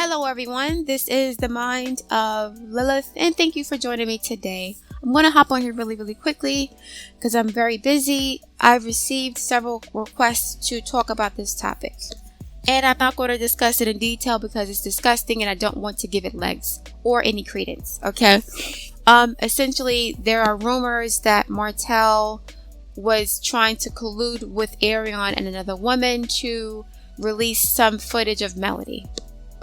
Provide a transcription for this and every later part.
Hello everyone, this is the mind of Lilith and thank you for joining me today. I'm going to hop on here really quickly because I'm very busy. I've received several requests to talk about this topic and I'm not going to discuss it in detail because it's disgusting and I don't want to give it legs or any credence, okay? Essentially, there are rumors that Martell was trying to collude with Ariane and another woman to release some footage of Melody.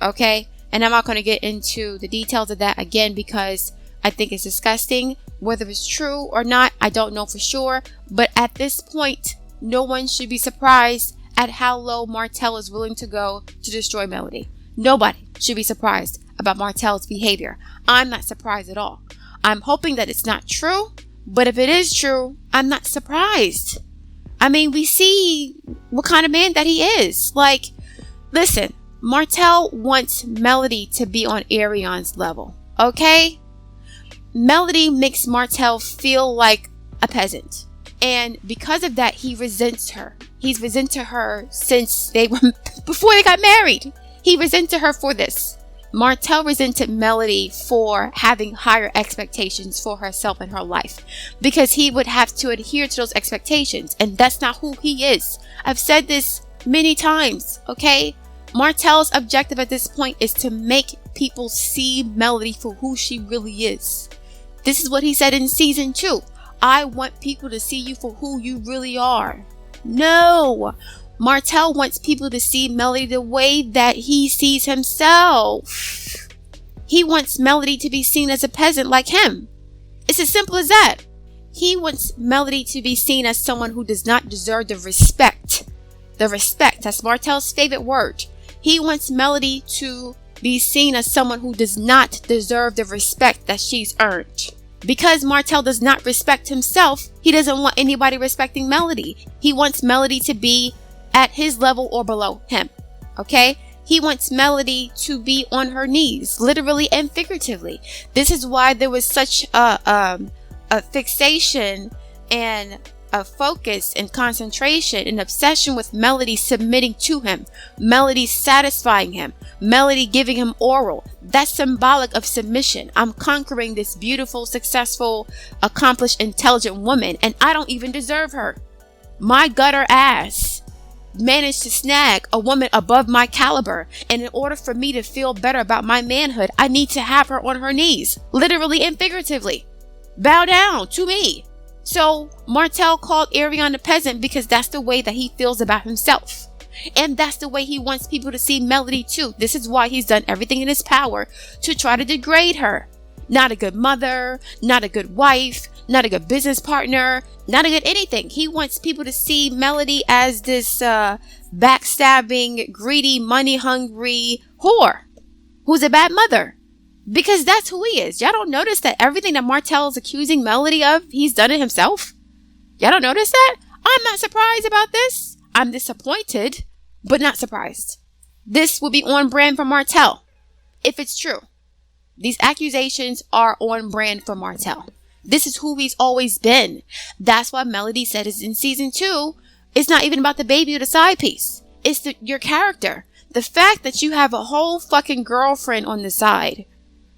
Okay, and I'm not going to get into the details of that again because I think it's disgusting. Whether it's true or not, I don't know for sure. But at this point, no one should be surprised at how low Martell is willing to go to destroy Melody. Nobody should be surprised about Martell's behavior. I'm not surprised at all. I'm hoping that it's not true, but if it is true, I'm not surprised. I mean, we see what kind of man that he is. Like, listen. Martell wants Melody to be on Arionne's level, okay? Melody makes Martell feel like a peasant. And because of that, he resents her. He's resented her since before they got married. He resented her for this. Martell resented Melody for having higher expectations for herself and her life because he would have to adhere to those expectations. And that's not who he is. I've said this many times, okay? Martell's objective at this point is to make people see Melody for who she really is. This is what he said in season 2. I want people to see you for who you really are. No! Martell wants people to see Melody the way that he sees himself. He wants Melody to be seen as a peasant like him. It's as simple as that. He wants Melody to be seen as someone who does not deserve the respect. The respect, that's Martell's favorite word. He wants Melody to be seen as someone who does not deserve the respect that she's earned. Because Martell does not respect himself, he doesn't want anybody respecting Melody. He wants Melody to be at his level or below him. Okay? He wants Melody to be on her knees, literally and figuratively. This is why there was such a fixation and a focus and concentration and obsession with Melody submitting to him, Melody satisfying him, Melody giving him oral. That's symbolic of submission. I'm conquering this beautiful, successful, accomplished, intelligent woman, and I don't even deserve her. My gutter ass managed to snag a woman above my caliber, and in order for me to feel better about my manhood, I need to have her on her knees, literally and figuratively. Bow down to me. So Martell called Ariane a peasant because that's the way that he feels about himself. And that's the way he wants people to see Melody too. This is why he's done everything in his power to try to degrade her. Not a good mother, not a good wife, not a good business partner, not a good anything. He wants people to see Melody as this backstabbing, greedy, money-hungry whore who's a bad mother. Because that's who he is. Y'all don't notice that everything that Martell is accusing Melody of, he's done it himself? Y'all don't notice that? I'm not surprised about this. I'm disappointed, but not surprised. This will be on brand for Martell, if it's true. These accusations are on brand for Martell. This is who he's always been. That's why Melody said is in season 2, it's not even about the baby or the side piece. It's your character. The fact that you have a whole fucking girlfriend on the side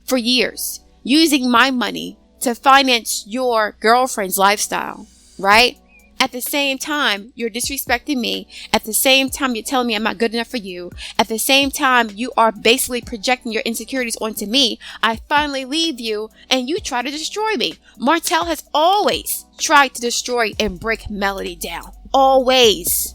for years, using my money to finance your girlfriend's lifestyle, right? At the same time, you're disrespecting me. At the same time, you're telling me I'm not good enough for you. At the same time, you are basically projecting your insecurities onto me. I finally leave you and you try to destroy me. Martell has always tried to destroy and break Melody down. Always.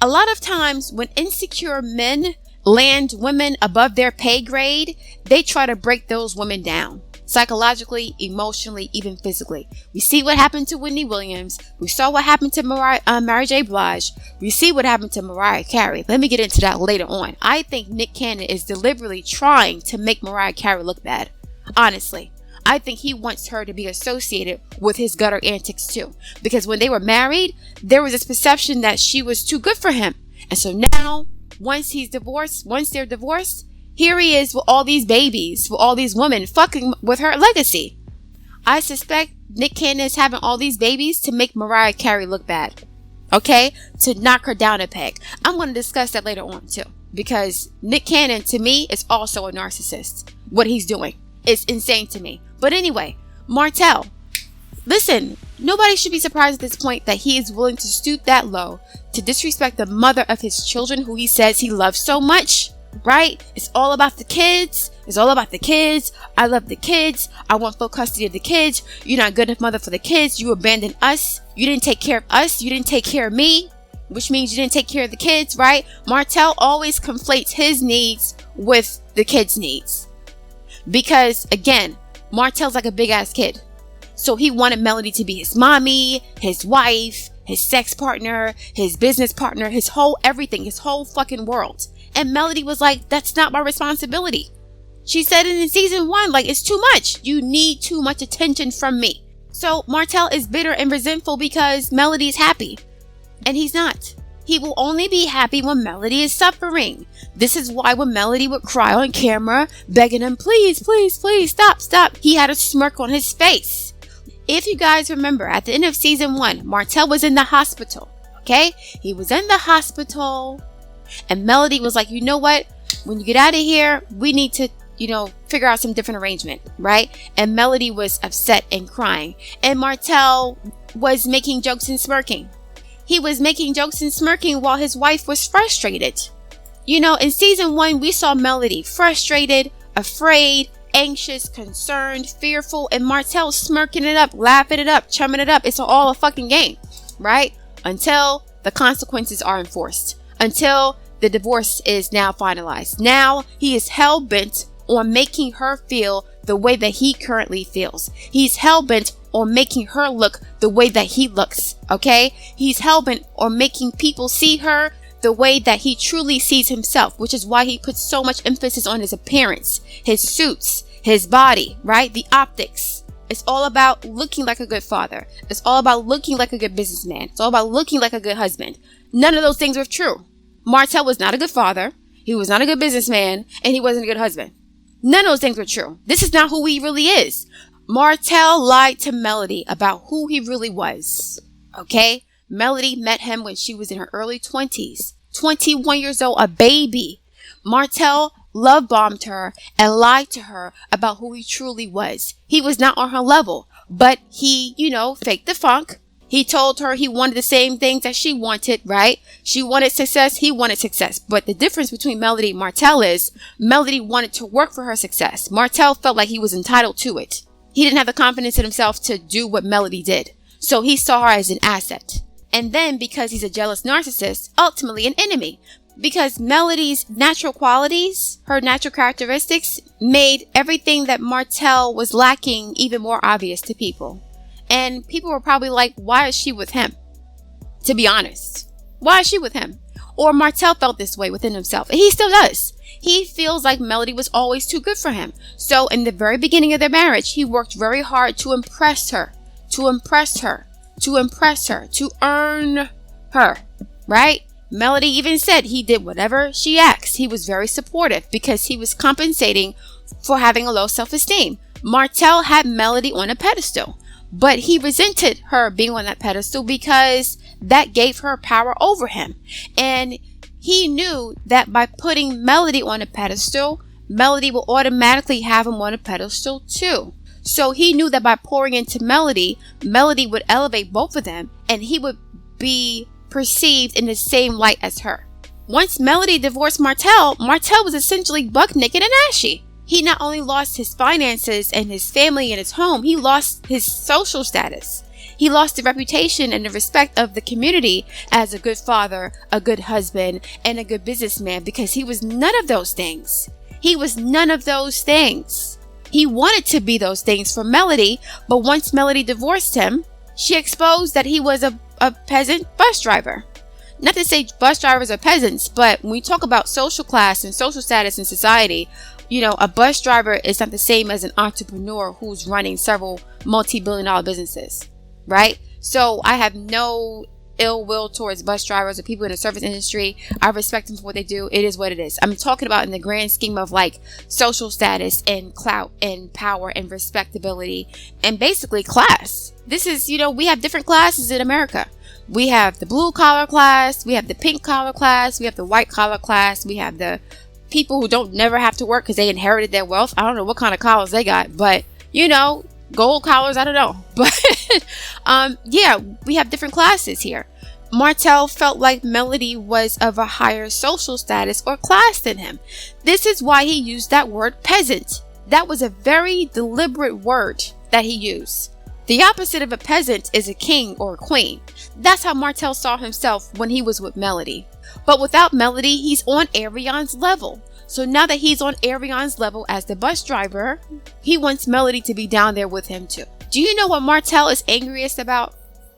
A lot of times when insecure men land women above their pay grade, they try to break those women down. Psychologically, emotionally, even physically. We see what happened to Whitney Williams. We saw what happened to Mary J. Blige. We see what happened to Mariah Carey. Let me get into that later on. I think Nick Cannon is deliberately trying to make Mariah Carey look bad. Honestly. I think he wants her to be associated with his gutter antics too. Because when they were married, there was this perception that she was too good for him. And so now, once they're divorced, here he is with all these babies, with all these women, fucking with her legacy. I suspect Nick Cannon is having all these babies to make Mariah Carey look bad. Okay? To knock her down a peg. I'm going to discuss that later on too. because Nick Cannon, to me, is also a narcissist. What he's doing is insane to me. But anyway, Martell, listen, nobody should be surprised at this point that he is willing to stoop that low to disrespect the mother of his children, who he says he loves so much, right? It's all about the kids. It's all about the kids. I love the kids. I want full custody of the kids. You're not a good enough mother for the kids. You abandoned us. You didn't take care of us. You didn't take care of me, which means you didn't take care of the kids, right? Martell always conflates his needs with the kids' needs. Because, again, Martell's like a big-ass kid. So he wanted Melody to be his mommy, his wife, his sex partner, his business partner, his whole everything, his whole fucking world. And Melody was like, that's not my responsibility. She said it in season 1, like, it's too much. You need too much attention from me. So Martell is bitter and resentful because Melody is happy. And he's not. He will only be happy when Melody is suffering. This is why when Melody would cry on camera, begging him, please, please, please, stop, stop, he had a smirk on his face. If you guys remember, at the end of season 1, Martell was in the hospital, okay? He was in the hospital, and Melody was like, you know what? When you get out of here, we need to, figure out some different arrangement, right? And Melody was upset and crying, and Martell was making jokes and smirking. He was making jokes and smirking while his wife was frustrated. In season 1, we saw Melody frustrated, afraid, anxious, concerned, fearful, and Martell smirking it up, laughing it up, chumming it up. It's all a fucking game, right? Until the consequences are enforced. Until the divorce is now finalized. Now he is hell-bent on making her feel the way that he currently feels. He's hell-bent on making her look the way that he looks, okay? He's hell-bent on making people see her the way that he truly sees himself, which is why he puts so much emphasis on his appearance, his suits, his body, right? The optics. It's all about looking like a good father. It's all about looking like a good businessman. It's all about looking like a good husband. None of those things were true. Martell was not a good father. He was not a good businessman, and he wasn't a good husband. None of those things were true. This is not who he really is. Martell lied to Melody about who he really was, okay? Melody met him when she was in her early 20s, 21 years old, a baby. Martell love bombed her and lied to her about who he truly was. He was not on her level, but he, faked the funk. He told her he wanted the same things that she wanted, right? She wanted success, he wanted success. But the difference between Melody and Martell is Melody wanted to work for her success. Martell felt like he was entitled to it. He didn't have the confidence in himself to do what Melody did. So he saw her as an asset. And then, because he's a jealous narcissist, ultimately an enemy. Because Melody's natural qualities, her natural characteristics, made everything that Martell was lacking even more obvious to people. And people were probably like, why is she with him? To be honest. Why is she with him? Or Martell felt this way within himself. And he still does. He feels like Melody was always too good for him. So in the very beginning of their marriage, he worked very hard to impress her. To impress her. To impress her, to earn her, right? Melody even said he did whatever she asked. He was very supportive because he was compensating for having a low self-esteem. Martell had Melody on a pedestal, but he resented her being on that pedestal because that gave her power over him. And he knew that by putting Melody on a pedestal, Melody will automatically have him on a pedestal too. So he knew that by pouring into Melody, Melody would elevate both of them and he would be perceived in the same light as her. Once Melody divorced Martell, Martell was essentially buck naked and ashy. He not only lost his finances and his family and his home, he lost his social status. He lost the reputation and the respect of the community as a good father, a good husband, and a good businessman because he was none of those things. He was none of those things. He wanted to be those things for Melody, but once Melody divorced him, she exposed that he was a peasant bus driver. Not to say bus drivers are peasants, but when we talk about social class and social status in society, a bus driver is not the same as an entrepreneur who's running several multi-billion-dollar businesses, right? So I have no ill will towards bus drivers or people in the service industry. I respect them for what they do. It is what it is. I'm talking about in the grand scheme of like social status and clout and power and respectability and basically class. This is, we have different classes in America. We have the blue collar class, we have the pink collar class, we have the white collar class, we have the people who don't never have to work because they inherited their wealth. I don't know what kind of collars they got, but gold collars, I don't know. But yeah, we have different classes here. Martell felt like Melody was of a higher social status or class than him. This is why he used that word peasant. That was a very deliberate word that he used. The opposite of a peasant is a king or a queen. That's how Martell saw himself when he was with Melody. But without Melody, he's on Arionne's level. So now that he's on Arionne's level as the bus driver, he wants Melody to be down there with him too. Do you know what Martell is angriest about?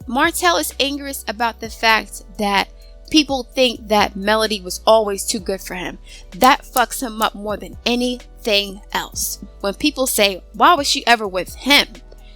Martell is angriest about the fact that people think that Melody was always too good for him. That fucks him up more than anything else. When people say, why was she ever with him?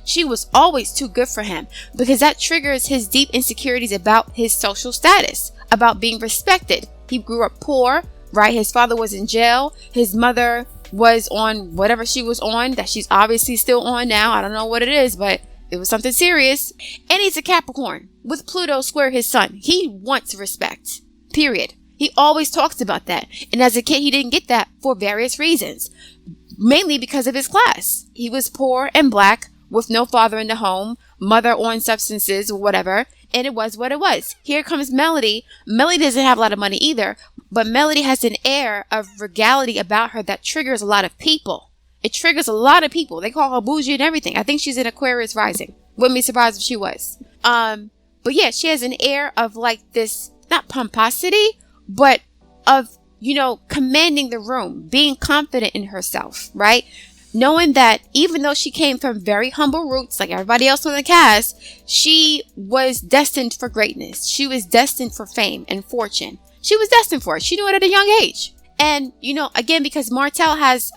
She was always too good for him, because that triggers his deep insecurities about his social status, about being respected. He grew up poor, right? His father was in jail. His mother was on whatever she was on, that she's obviously still on now. I don't know what it is, but it was something serious. And he's a Capricorn with Pluto square his sun. He wants respect, period. He always talks about that. And as a kid, he didn't get that for various reasons, mainly because of his class. He was poor and black with no father in the home, mother on substances or whatever. And it was what it was. Here comes Melody. Melody doesn't have a lot of money either, but Melody has an air of regality about her that triggers a lot of people. It triggers a lot of people. They call her bougie and everything. I think she's in Aquarius rising. Wouldn't be surprised if she was. But yeah, she has an air of like this, not pomposity, but of, commanding the room, being confident in herself, right? Knowing that even though she came from very humble roots, like everybody else on the cast, she was destined for greatness. She was destined for fame and fortune. She was destined for it. She knew it at a young age. And, again, because Martell has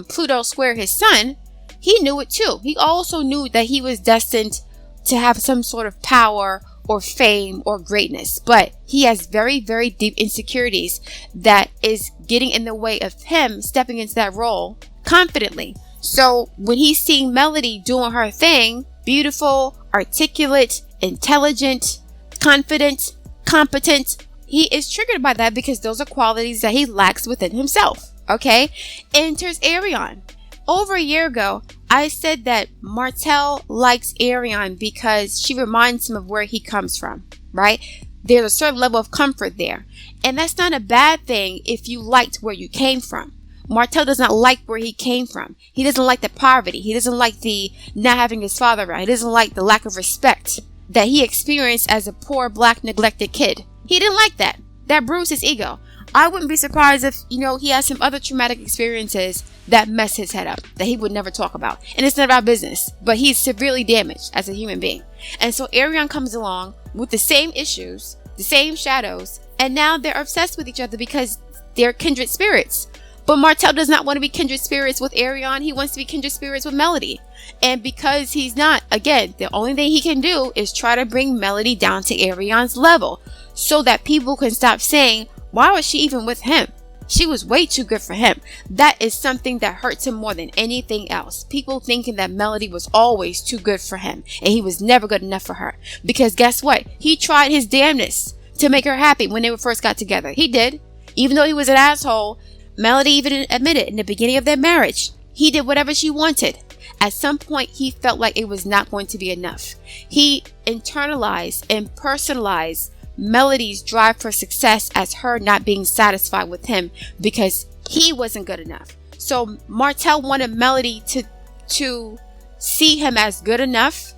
Pluto square his sun, he knew it too. He also knew that he was destined to have some sort of power or fame or greatness. But he has very, very deep insecurities that is getting in the way of him stepping into that role confidently. So when he's seeing Melody doing her thing, beautiful, articulate, intelligent, confident, competent, he is triggered by that because those are qualities that he lacks within himself. Okay? Enters Ariane. Over a year ago, I said that Martell likes Ariane because she reminds him of where he comes from, right? There's a certain level of comfort there. And that's not a bad thing if you liked where you came from. Martell does not like where he came from. He doesn't like the poverty. He doesn't like the not having his father around. He doesn't like the lack of respect that he experienced as a poor, black, neglected kid. He didn't like that. That bruised his ego. I wouldn't be surprised if, he has some other traumatic experiences that mess his head up that he would never talk about. And it's none of our business, but he's severely damaged as a human being. And so Ariane comes along with the same issues, the same shadows, and now they're obsessed with each other because they're kindred spirits. But Martell does not want to be kindred spirits with Ariane. He wants to be kindred spirits with Melody. And because he's not, again, the only thing he can do is try to bring Melody down to Ariane's level so that people can stop saying, why was she even with him? She was way too good for him. That is something that hurts him more than anything else. People thinking that Melody was always too good for him and he was never good enough for her. Because guess what? He tried his damnedest to make her happy when they first got together. He did. Even though he was an asshole, Melody even admitted in the beginning of their marriage, he did whatever she wanted. At some point, he felt like it was not going to be enough. He internalized and personalized Melody's drive for success as her not being satisfied with him because he wasn't good enough. So Martell wanted Melody to see him as good enough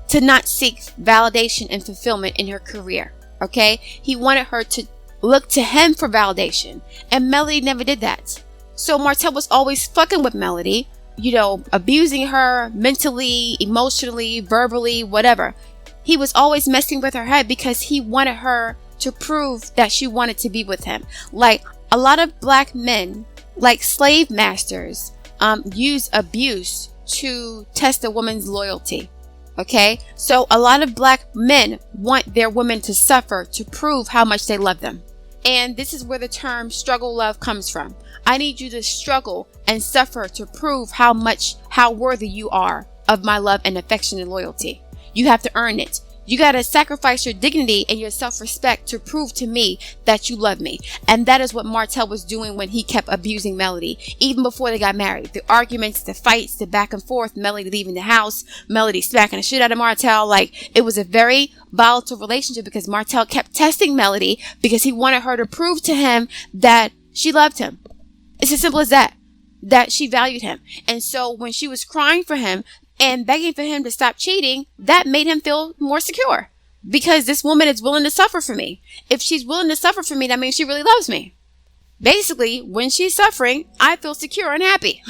to not seek validation and fulfillment in her career. Okay? He wanted her to look to him for validation, and Melody never did that. So Martell was always fucking with Melody, abusing her mentally, emotionally, verbally, whatever. He was always messing with her head because he wanted her to prove that she wanted to be with him. Like a lot of black men, like slave masters, use abuse to test a woman's loyalty. Okay? So a lot of black men want their women to suffer to prove how much they love them. And this is where the term struggle love comes from. I need you to struggle and suffer to prove how worthy you are of my love and affection and loyalty. You have to earn it. You gotta sacrifice your dignity and your self-respect to prove to me that you love me. And that is what Martell was doing when he kept abusing Melody, even before they got married. The arguments, the fights, the back and forth, Melody leaving the house, Melody smacking the shit out of Martell. Like, it was a very volatile relationship because Martell kept testing Melody because he wanted her to prove to him that she loved him. It's as simple as that she valued him. And so when she was crying for him and begging for him to stop cheating, that made him feel more secure. Because this woman is willing to suffer for me. If she's willing to suffer for me, that means she really loves me. Basically, when she's suffering, I feel secure and happy.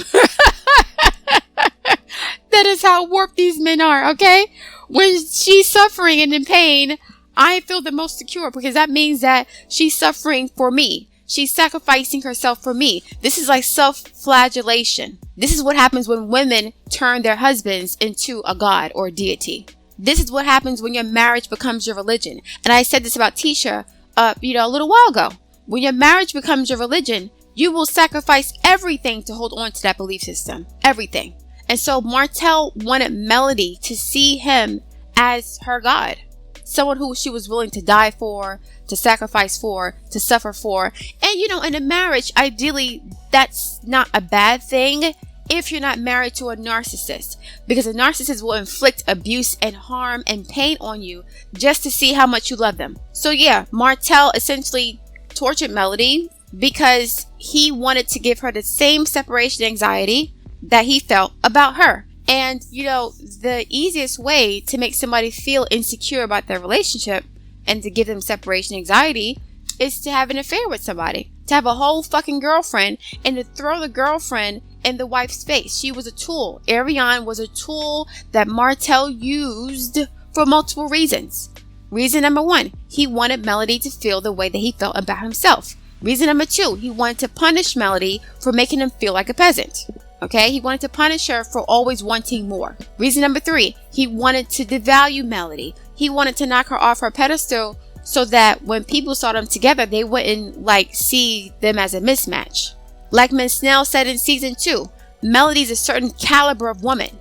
That is how warped these men are, okay? When she's suffering and in pain, I feel the most secure because that means that she's suffering for me. She's sacrificing herself for me. This is like self-flagellation. This is what happens when women turn their husbands into a god or a deity. This is what happens when your marriage becomes your religion. And I said this about Tisha, a little while ago. When your marriage becomes your religion, you will sacrifice everything to hold on to that belief system. Everything. And so Martell wanted Melody to see him as her god. Someone who she was willing to die for, to sacrifice for, to suffer for. And in a marriage, ideally, that's not a bad thing if you're not married to a narcissist. Because a narcissist will inflict abuse and harm and pain on you just to see how much you love them. So yeah, Martell essentially tortured Melody because he wanted to give her the same separation anxiety that he felt about her. And, the easiest way to make somebody feel insecure about their relationship and to give them separation anxiety is to have an affair with somebody. To have a whole fucking girlfriend and to throw the girlfriend in the wife's face. She was a tool. Ariane was a tool that Martell used for multiple reasons. Reason number 1, he wanted Melody to feel the way that he felt about himself. Reason number 2, he wanted to punish Melody for making him feel like a peasant. Okay, he wanted to punish her for always wanting more. Reason number 3, he wanted to devalue Melody. He wanted to knock her off her pedestal so that when people saw them together, they wouldn't see them as a mismatch. Like Ms. Snell said in season 2, Melody's a certain caliber of woman.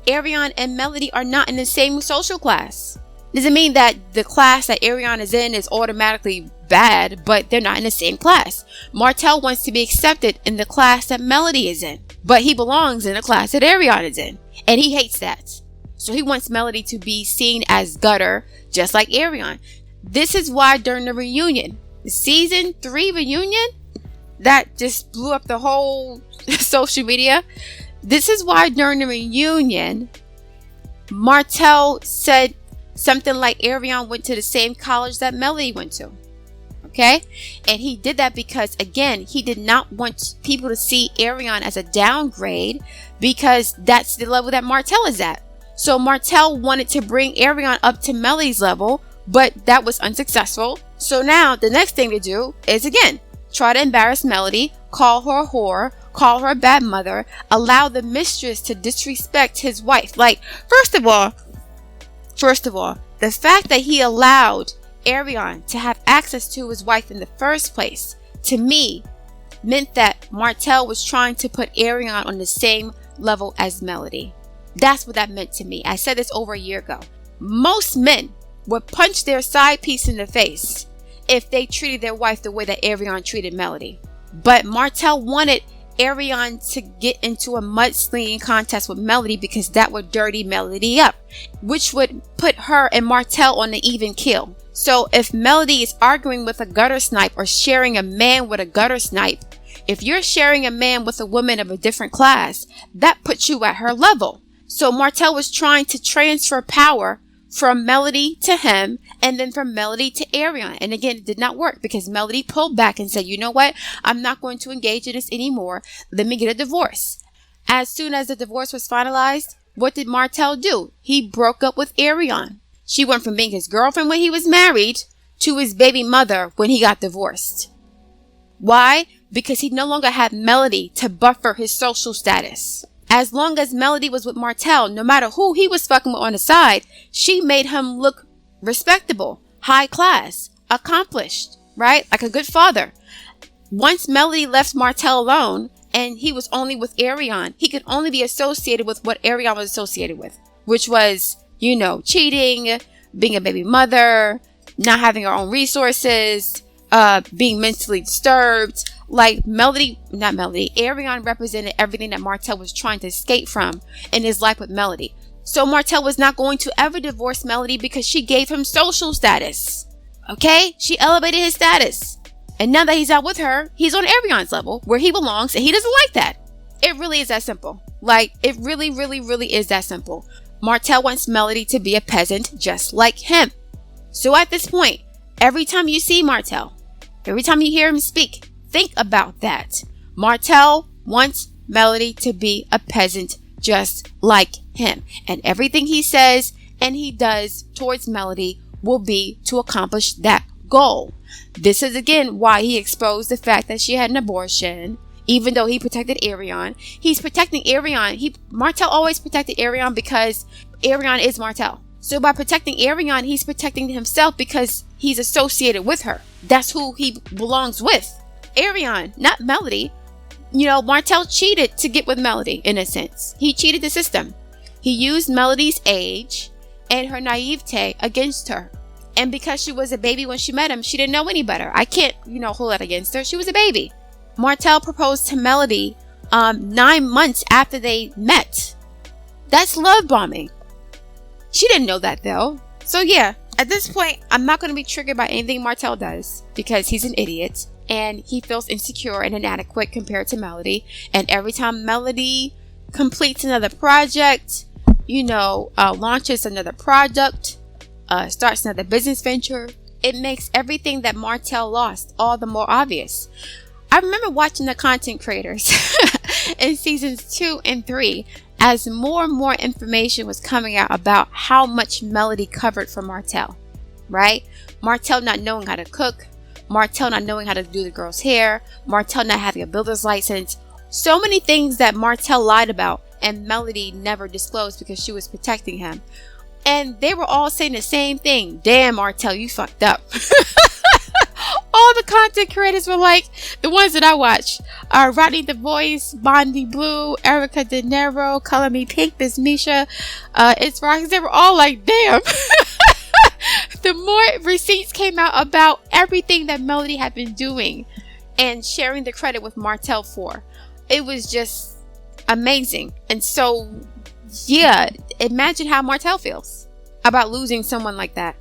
Ariane and Melody are not in the same social class. Doesn't mean that the class that Ariane is in is automatically bad, but they're not in the same class. Martell wants to be accepted in the class that Melody is in, but he belongs in the class that Ariane is in, and he hates that. So he wants Melody to be seen as gutter, just like Ariane. This is why during the reunion, the season 3 reunion, that just blew up the whole social media. This is why during the reunion, Martell said something like Ariane went to the same college that Melody went to. Okay? And he did that because, again, he did not want people to see Ariane as a downgrade because that's the level that Martell is at. So Martell wanted to bring Ariane up to Melody's level, but that was unsuccessful. So now the next thing to do is, again, try to embarrass Melody, call her a whore, call her a bad mother, allow the mistress to disrespect his wife. First of all, the fact that he allowed Ariane to have access to his wife in the first place, to me, meant that Martell was trying to put Ariane on the same level as Melody. That's what that meant to me. I said this over a year ago. Most men would punch their side piece in the face if they treated their wife the way that Ariane treated Melody. But Martell wanted Ariane to get into a mudslinging contest with Melody because that would dirty Melody up, which would put her and Martell on the even kill. So if Melody is arguing with a gutter snipe or sharing a man with a gutter snipe, if you're sharing a man with a woman of a different class, that puts you at her level. So Martell was trying to transfer power from Melody to him and then from Melody to Ariane. And again, it did not work because Melody pulled back and said, you know what? I'm not going to engage in this anymore. Let me get a divorce. As soon as the divorce was finalized, what did Martell do? He broke up with Ariane. She went from being his girlfriend when he was married to his baby mother when he got divorced. Why? Because he no longer had Melody to buffer his social status. As long as Melody was with Martell, no matter who he was fucking with on the side, she made him look respectable, high class, accomplished, right? Like a good father. Once Melody left Martell alone and he was only with Ariane, he could only be associated with what Ariane was associated with, which was, cheating, being a baby mother, not having her own resources, being mentally disturbed. Like Ariane represented everything that Martell was trying to escape from in his life with Melody. So Martell was not going to ever divorce Melody because she gave him social status. Okay? She elevated his status. And now that he's out with her, he's on Arionne's level where he belongs, and he doesn't like that. It really is that simple. Like, it really, really, really is that simple. Martell wants Melody to be a peasant just like him. So at this point, every time you see Martell, every time you hear him speak, think about that. Martell wants Melody to be a peasant just like him. And everything he says and he does towards Melody will be to accomplish that goal. This is again why he exposed the fact that she had an abortion, even though he protected Ariane. He's protecting Ariane. Martell always protected Ariane because Ariane is Martell. So by protecting Ariane, he's protecting himself because he's associated with her. That's who he belongs with. Ariane, not Melody. You know, Martell cheated to get with Melody, in a sense. He cheated the system. He used Melody's age and her naivete against her. And because she was a baby when she met him, she didn't know any better. I can't, hold that against her. She was a baby. Martell proposed to Melody 9 months after they met. That's love bombing. She didn't know that though. So yeah, at this point, I'm not going to be triggered by anything Martell does because he's an idiot and he feels insecure and inadequate compared to Melody. And every time Melody completes another project, launches another product, starts another business venture, it makes everything that Martell lost all the more obvious. I remember watching the content creators in seasons 2 and 3 as more and more information was coming out about how much Melody covered for Martell, right? Martell not knowing how to cook, Martell not knowing how to do the girl's hair, Martell not having a builder's license. So many things that Martell lied about and Melody never disclosed because she was protecting him. And they were all saying the same thing. Damn, Martell, you fucked up. All the content creators were like, the ones that I watch are Rodney the Voice, Bondi Blue, Erica De Niro, Color Me Pink, Miss Misha, It's Rocks. They were all like, damn. The more receipts came out about everything that Melody had been doing and sharing the credit with Martell for, it was just amazing. And so, yeah, imagine how Martell feels about losing someone like that.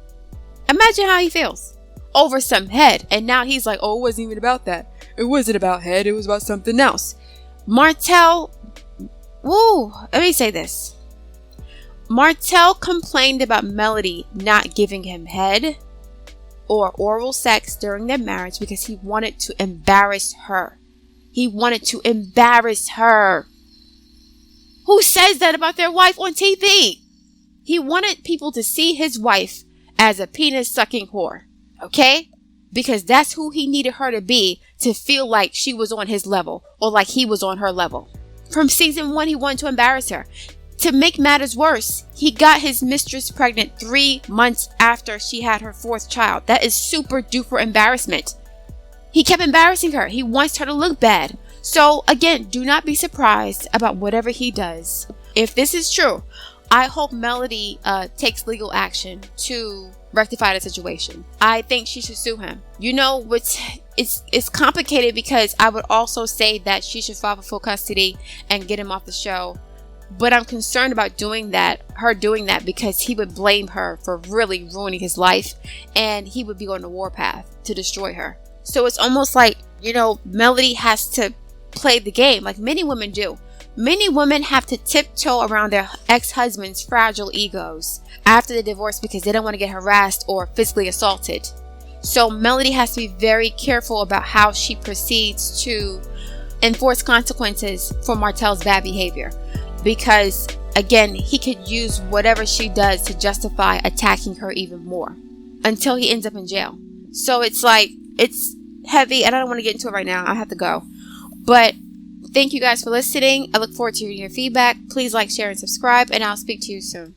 Imagine how he feels over some head. And now he's like, oh, it wasn't even about that. It wasn't about head. It was about something else. Martell, let me say this. Martell complained about Melody not giving him head or oral sex during their marriage because he wanted to embarrass her. He wanted to embarrass her. Who says that about their wife on TV? He wanted people to see his wife as a penis-sucking whore. Okay? Because that's who he needed her to be to feel like she was on his level or like he was on her level. From season 1, he wanted to embarrass her. To make matters worse, he got his mistress pregnant 3 months after she had her 4th child. That is super duper embarrassment. He kept embarrassing her. He wants her to look bad. So again, do not be surprised about whatever he does. If this is true, I hope Melody takes legal action to rectify the situation. I think she should sue him. It's complicated because I would also say that she should file for full custody and get him off the show. But I'm concerned about her doing that because he would blame her for really ruining his life and he would be on the warpath to destroy her. So it's almost like, Melody has to play the game like many women do. Many women have to tiptoe around their ex-husband's fragile egos after the divorce because they don't want to get harassed or physically assaulted. So Melody has to be very careful about how she proceeds to enforce consequences for Martell's bad behavior. Because, again, he could use whatever she does to justify attacking her even more until he ends up in jail. So it's heavy and I don't want to get into it right now. I have to go. But thank you guys for listening. I look forward to hearing your feedback. Please like, share, and subscribe, and I'll speak to you soon.